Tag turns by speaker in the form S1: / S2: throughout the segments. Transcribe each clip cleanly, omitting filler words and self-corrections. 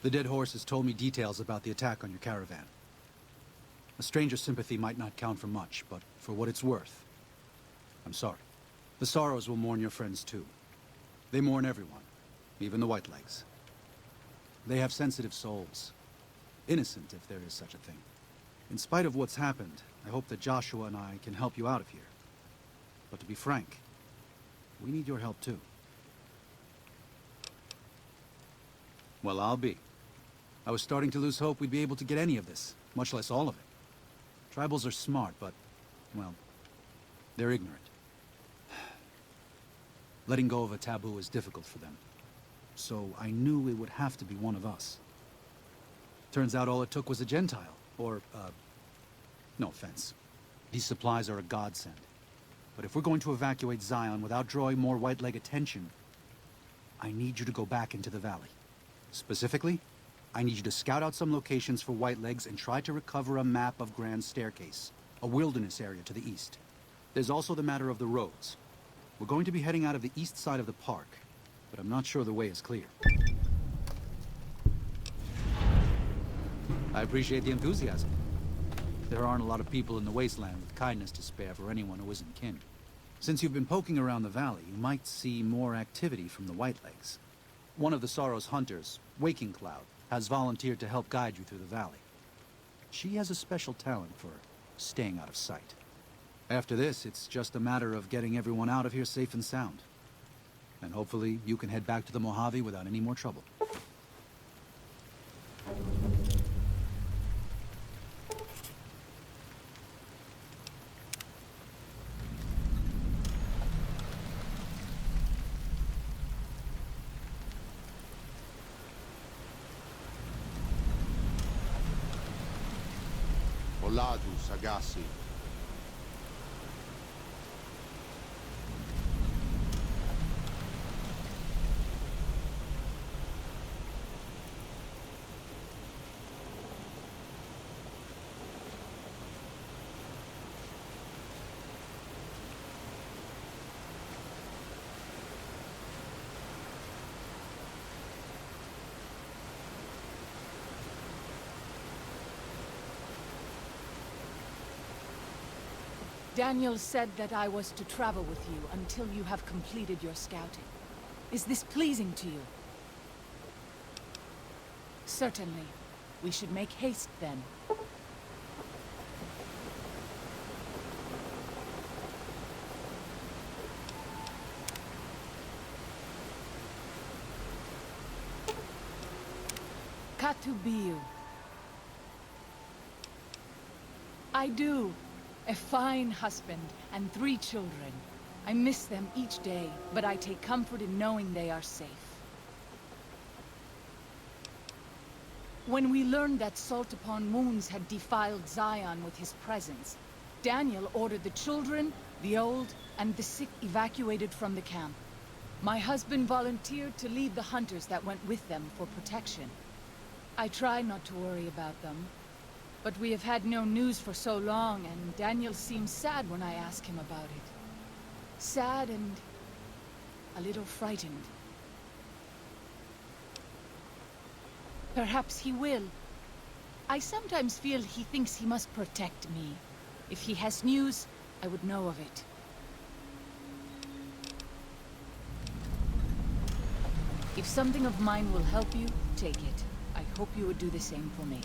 S1: The dead horse has told me details about the attack on your caravan. A stranger's sympathy might not count for much, but for what it's worth, I'm sorry. The Sorrows will mourn your friends too. They mourn everyone, even the Whitelegs. They have sensitive souls. Innocent, if there is such a thing. In spite of what's happened, I hope that Joshua and I can help you out of here. But to be frank, we need your help too. Well, I'll be. I was starting to lose hope we'd be able to get any of this, much less all of it. Tribals are smart, but, well, they're ignorant. Letting go of a taboo is difficult for them. So I knew it would have to be one of us. Turns out all it took was a Gentile, or, no offense. These supplies are a godsend. But if we're going to evacuate Zion without drawing more Whiteleg attention, I need you to go back into the valley. Specifically, I need you to scout out some locations for Whitelegs and try to recover a map of Grand Staircase, a wilderness area to the east. There's also the matter of the roads. We're going to be heading out of the east side of the park, but I'm not sure the way is clear. I appreciate the enthusiasm. There aren't a lot of people in the wasteland with kindness to spare for anyone who isn't kin. Since you've been poking around the valley, you might see more activity from the Whitelegs. One of the Sorrow's hunters, Waking Cloud, has volunteered to help guide you through the valley. She has a special talent for staying out of sight. After this, it's just a matter of getting everyone out of here safe and sound. And hopefully, you can head back to the Mojave without any more trouble.
S2: Oladu Sagasi.
S3: Daniel said that I was to travel with you until you have completed your scouting. Is this pleasing to you? Certainly. We should make haste then. Katubiu. I do. A fine husband and 3 children. I miss them each day, but I take comfort in knowing they are safe. When we learned that Salt Upon Moons had defiled Zion with his presence, Daniel ordered the children, the old, and the sick evacuated from the camp. My husband volunteered to lead the hunters that went with them for protection. I try not to worry about them. But we have had no news for so long, and Daniel seems sad when I ask him about it. Sad and a little frightened. Perhaps he will. I sometimes feel he thinks he must protect me. If he has news, I would know of it. If something of mine will help you, take it. I hope you would do the same for me.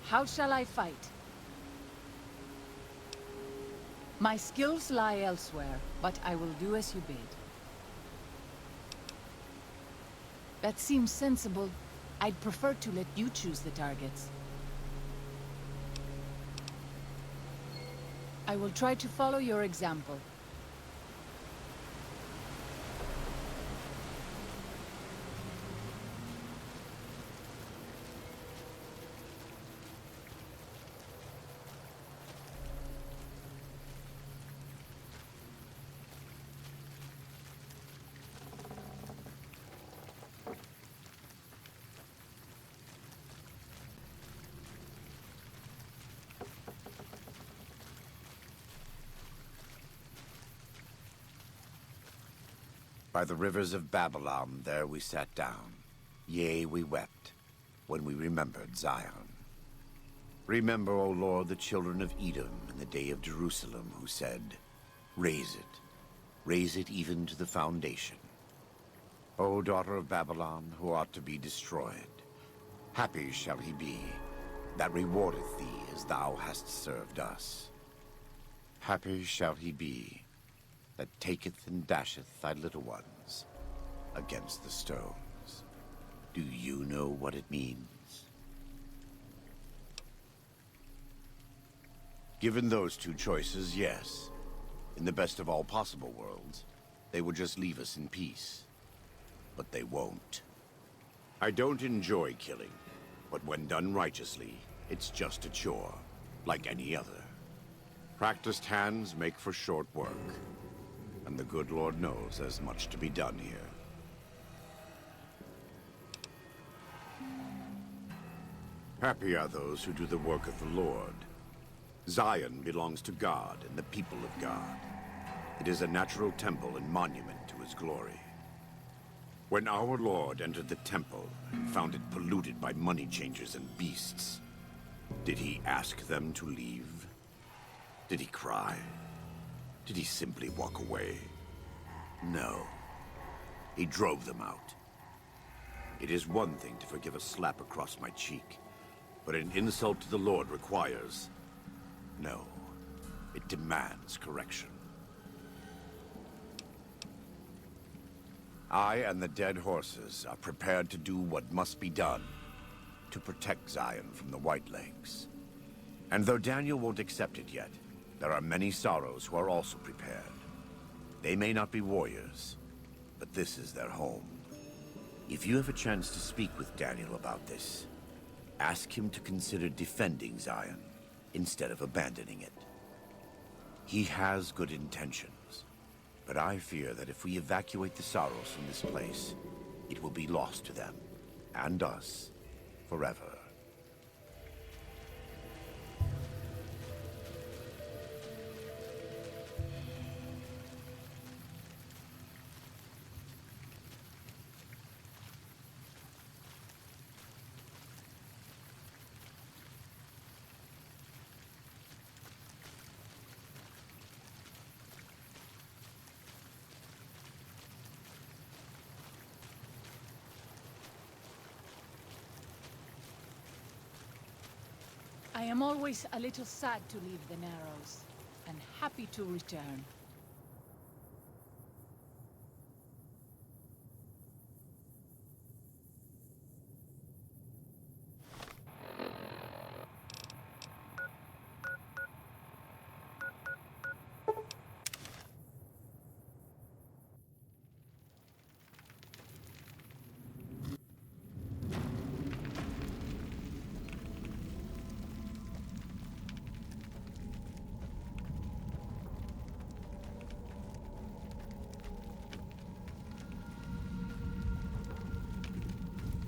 S3: How shall I fight? My skills lie elsewhere, but I will do as you bid. That seems sensible. I'd prefer to let you choose the targets. I will try to follow your example.
S4: By the rivers of Babylon, there we sat down. Yea, we wept, when we remembered Zion. Remember, O Lord, the children of Edom in the day of Jerusalem, who said, raise it even to the foundation. O daughter of Babylon, who ought to be destroyed, happy shall he be, that rewardeth thee as thou hast served us. Happy shall he be, that taketh and dasheth thy little ones against the stones. Do you know what it means? Given those two choices, yes. In the best of all possible worlds, they would just leave us in peace. But they won't. I don't enjoy killing, but when done righteously, it's just a chore, like any other. Practiced hands make for short work. And the good Lord knows there's much to be done here. Happy are those who do the work of the Lord. Zion belongs to God and the people of God. It is a natural temple and monument to his glory. When our Lord entered the temple and found it polluted by money changers and beasts, did he ask them to leave? Did he cry? Did he simply walk away? No. He drove them out. It is one thing to forgive a slap across my cheek, but an insult to the Lord requires... No. It demands correction. I and the dead horses are prepared to do what must be done to protect Zion from the Whitelegs. And though Daniel won't accept it yet, there are many sorrows who are also prepared. They may not be warriors, but this is their home. If you have a chance to speak with Daniel about this, ask him to consider defending Zion instead of abandoning it. He has good intentions, but I fear that if we evacuate the sorrows from this place, it will be lost to them, and us, forever.
S3: I am always a little sad to leave the Narrows, and happy to return.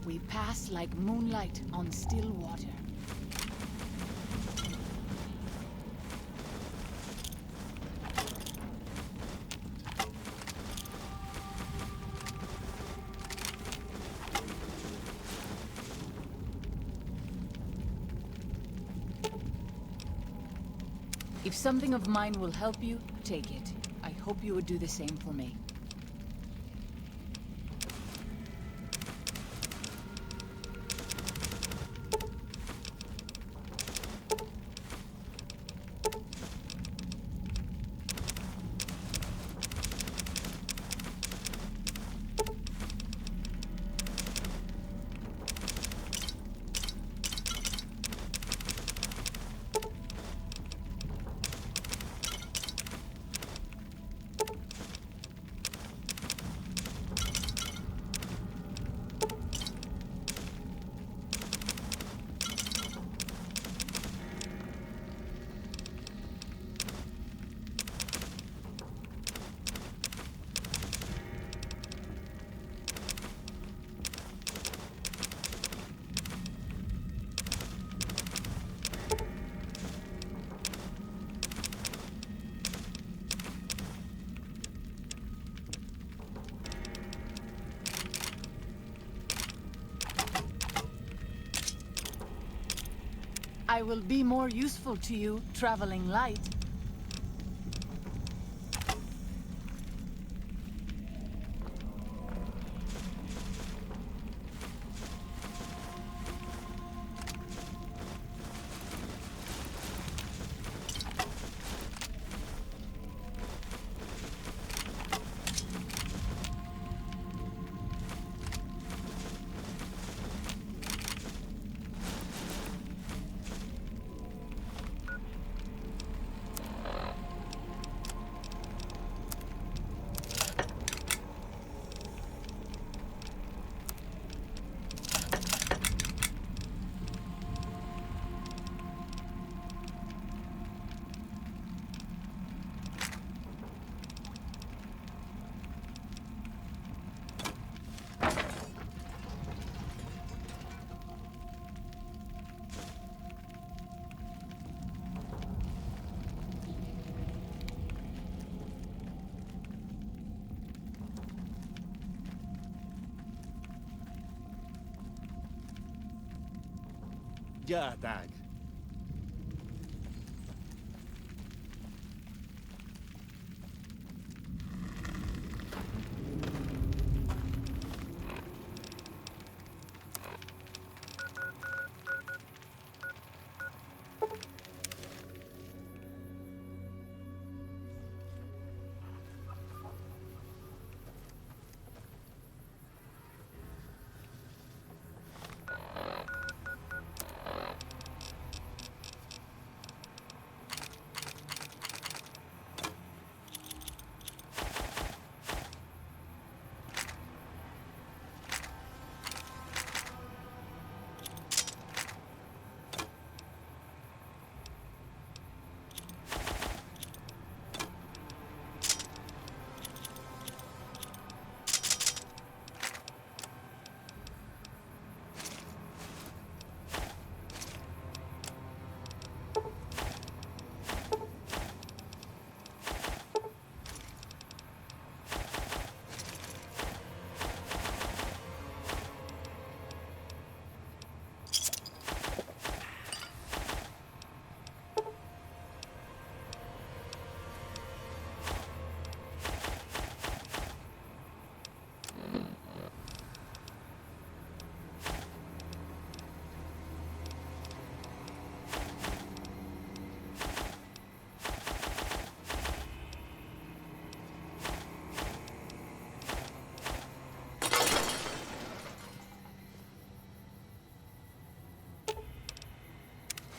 S3: We pass like moonlight on still water. If something of mine will help you, take it. I hope you would do the same for me. I will be more useful to you, traveling light.
S5: Yeah, Dag.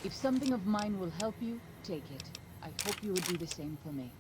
S3: If something of mine will help you, take it. I hope you would do the same for me.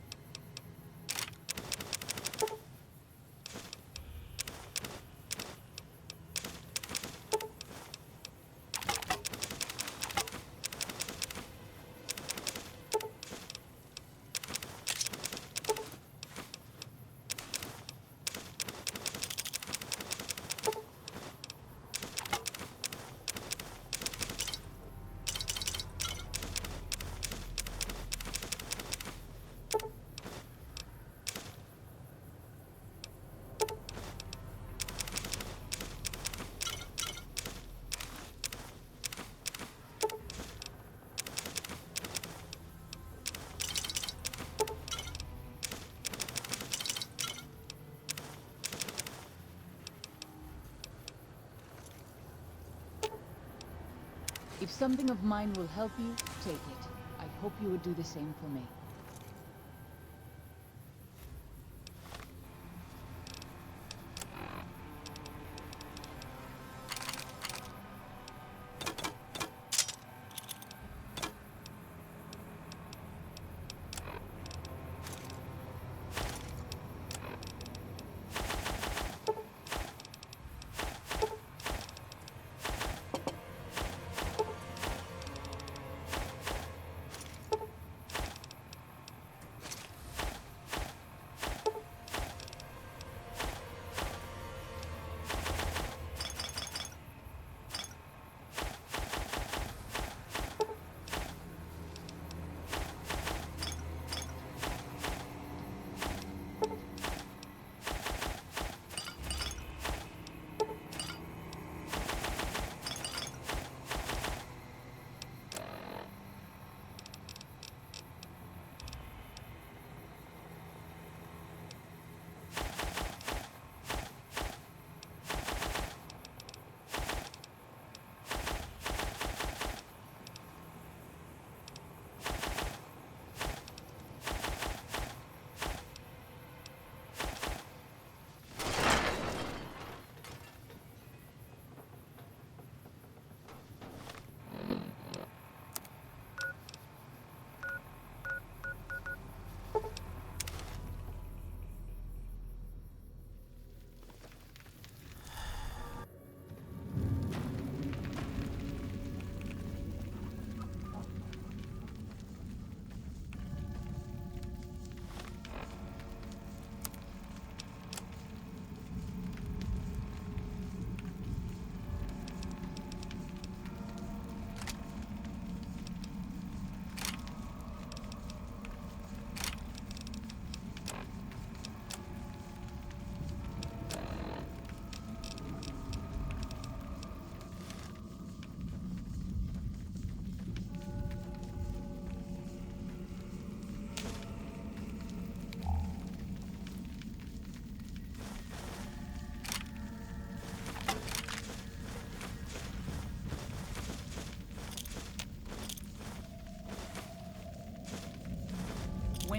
S3: If something of mine will help you, take it. I hope you would do the same for me.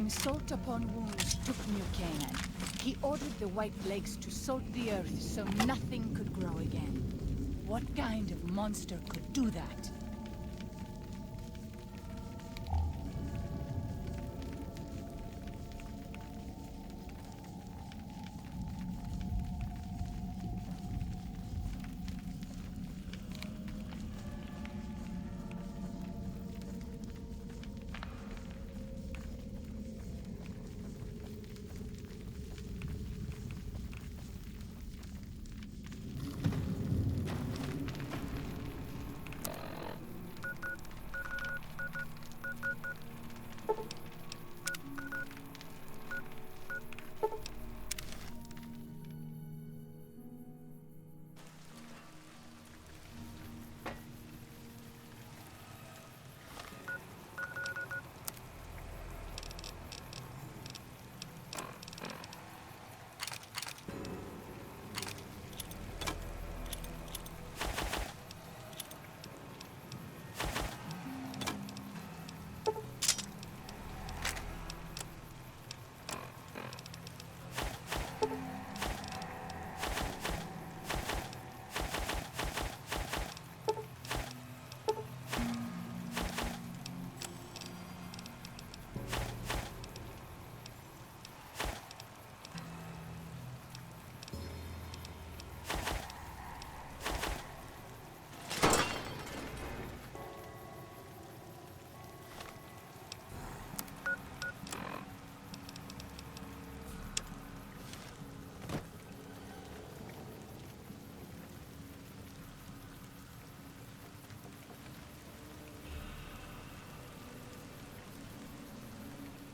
S3: When Salt Upon Wounds took New Canaan, he ordered the White Plagues to salt the earth so nothing could grow again. What kind of monster could do that?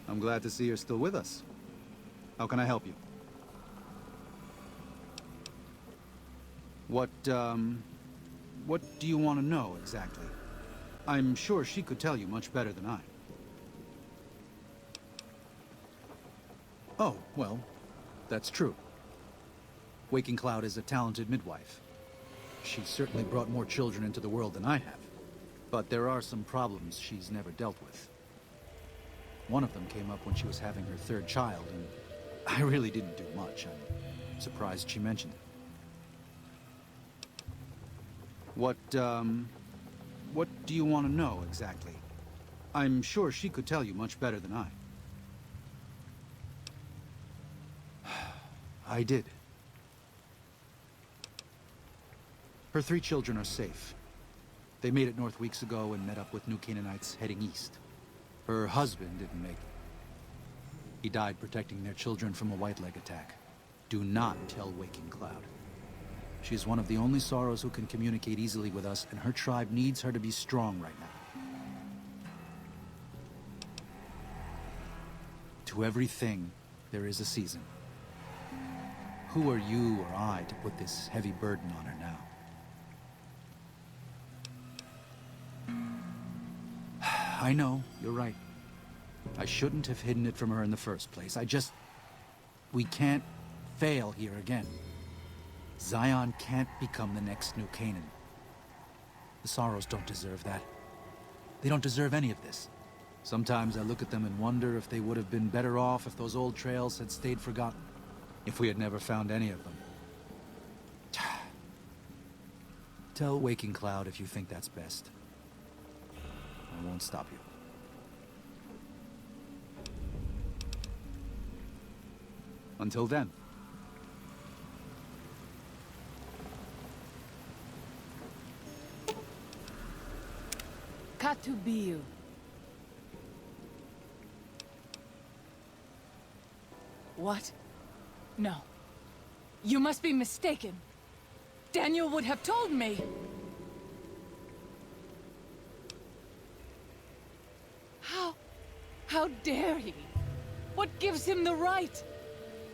S1: I'm glad to see you're still with us. How can I help you? What do you want to know exactly? I'm sure she could tell you much better than I. Oh, well, that's true. Waking Cloud is a talented midwife. She's certainly brought more children into the world than I have. But there are some problems she's never dealt with. One of them came up when she was having her third child, and I really didn't do much. I'm surprised she mentioned it. What do you want to know exactly? I'm sure she could tell you much better than I. I did. Her 3 children are safe. They made it north weeks ago and met up with New Canaanites heading east. Her husband didn't make it. He died protecting their children from a white leg attack. Do not tell Waking Cloud. She's one of the only Sorrows who can communicate easily with us, and her tribe needs her to be strong right now. To everything, there is a season. Who are you or I to put this heavy burden on her now? I know, you're right. I shouldn't have hidden it from her in the first place. We can't fail here again. Zion can't become the next New Canaan. The Sorrows don't deserve that. They don't deserve any of this. Sometimes I look at them and wonder if they would have been better off if those old trails had stayed forgotten. If we had never found any of them. Tell Waking Cloud if you think that's best. I won't stop you. Until then.
S3: Katubiu. What? No. You must be mistaken. Daniel would have told me. How dare he? What gives him the right?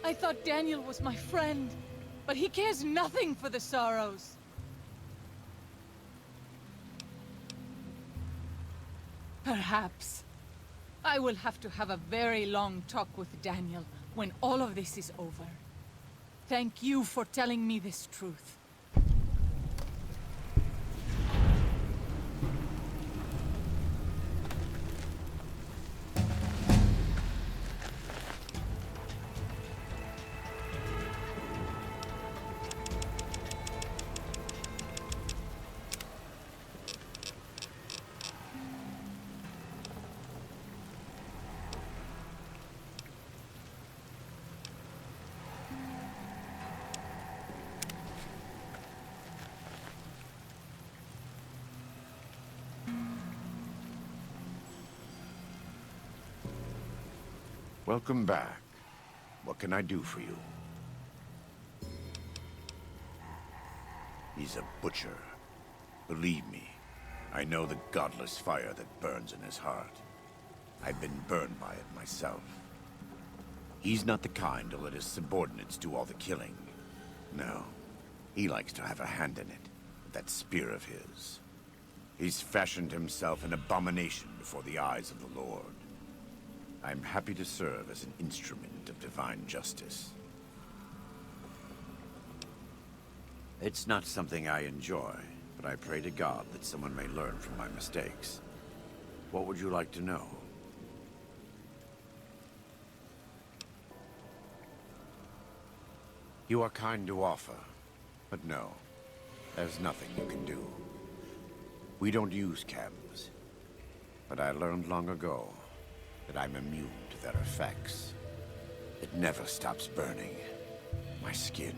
S3: I thought Daniel was my friend, but he cares nothing for the Sorrows. Perhaps. I will have to have a very long talk with Daniel when all of this is over. Thank you for telling me this truth.
S4: Welcome back. What can I do for you? He's a butcher. Believe me, I know the godless fire that burns in his heart. I've been burned by it myself. He's not the kind to let his subordinates do all the killing. No, he likes to have a hand in it, with that spear of his. He's fashioned himself an abomination before the eyes of the Lord. I'm happy to serve as an instrument of divine justice. It's not something I enjoy, but I pray to God that someone may learn from my mistakes. What would you like to know? You are kind to offer, but no, there's nothing you can do. We don't use chems, but I learned long ago that I'm immune to their effects. It never stops burning. My skin.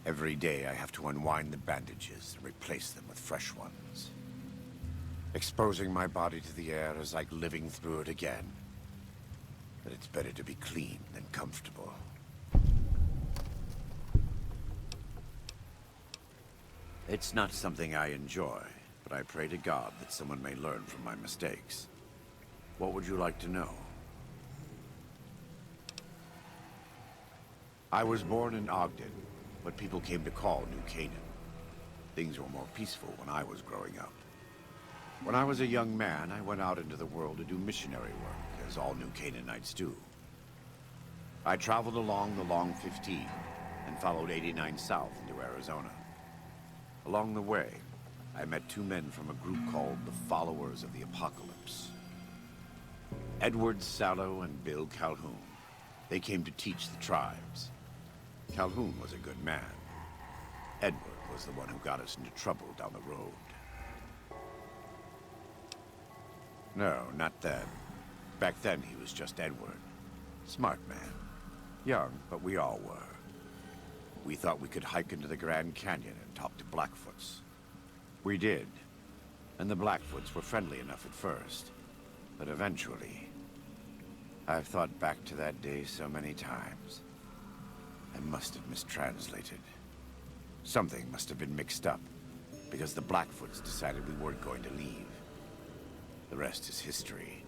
S4: Every day I have to unwind the bandages and replace them with fresh ones. Exposing my body to the air is like living through it again. But it's better to be clean than comfortable. It's not something I enjoy, but I pray to God that someone may learn from my mistakes. What would you like to know? I was born in Ogden, what people came to call New Canaan. Things were more peaceful when I was growing up. When I was a young man, I went out into the world to do missionary work, as all New Canaanites do. I traveled along the Long 15 and followed 89 south into Arizona. Along the way, I met two men from a group called the Followers of the Apocalypse. Edward Sallow and Bill Calhoun. They came to teach the tribes. Calhoun was a good man. Edward was the one who got us into trouble down the road. No, not then. Back then he was just Edward. Smart man. Young, but we all were. We thought we could hike into the Grand Canyon and talk to Blackfoots. We did. And the Blackfoots were friendly enough at first. But eventually... I've thought back to that day so many times. I must have mistranslated. Something must have been mixed up, because the Blackfoots decided we weren't going to leave. The rest is history,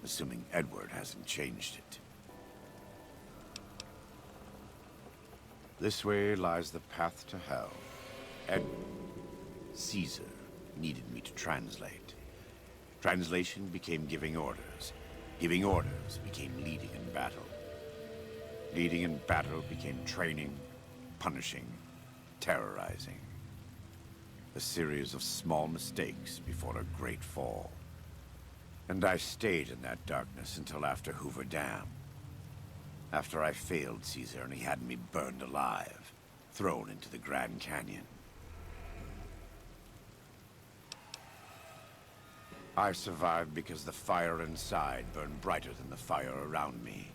S4: assuming Edward hasn't changed it. This way lies the path to hell. Edward, Caesar, needed me to translate. Translation became giving orders. Giving orders became leading in battle. Leading in battle became training, punishing, terrorizing. A series of small mistakes before a great fall. And I stayed in that darkness until after Hoover Dam. After I failed Caesar and he had me burned alive, thrown into the Grand Canyon. I survived because the fire inside burned brighter than the fire around me.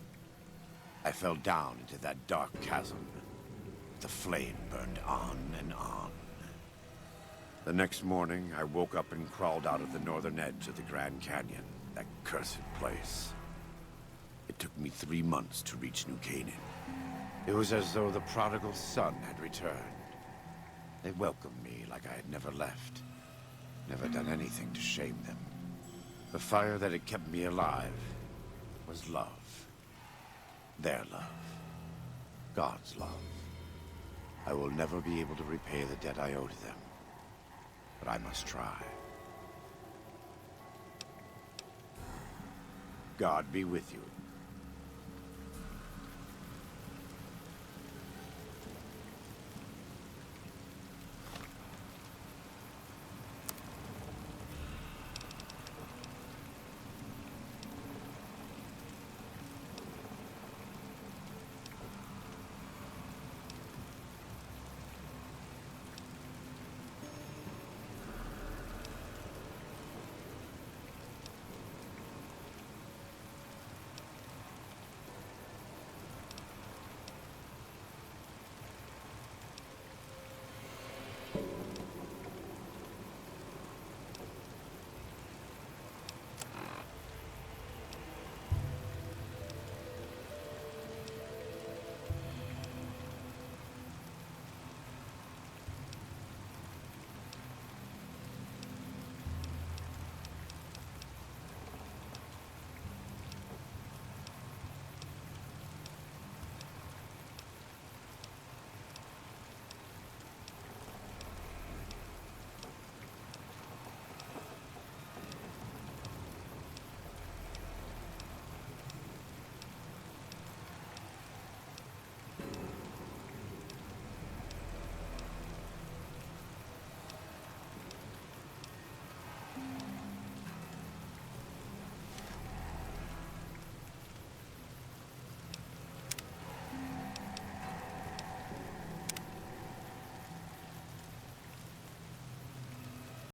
S4: I fell down into that dark chasm. The flame burned on and on. The next morning, I woke up and crawled out of the northern edge of the Grand Canyon, that cursed place. It took me 3 months to reach New Canaan. It was as though the prodigal son had returned. They welcomed me like I had never left. Never done anything to shame them. The fire that had kept me alive was love. Their love. God's love. I will never be able to repay the debt I owe to them. But I must try. God be with you.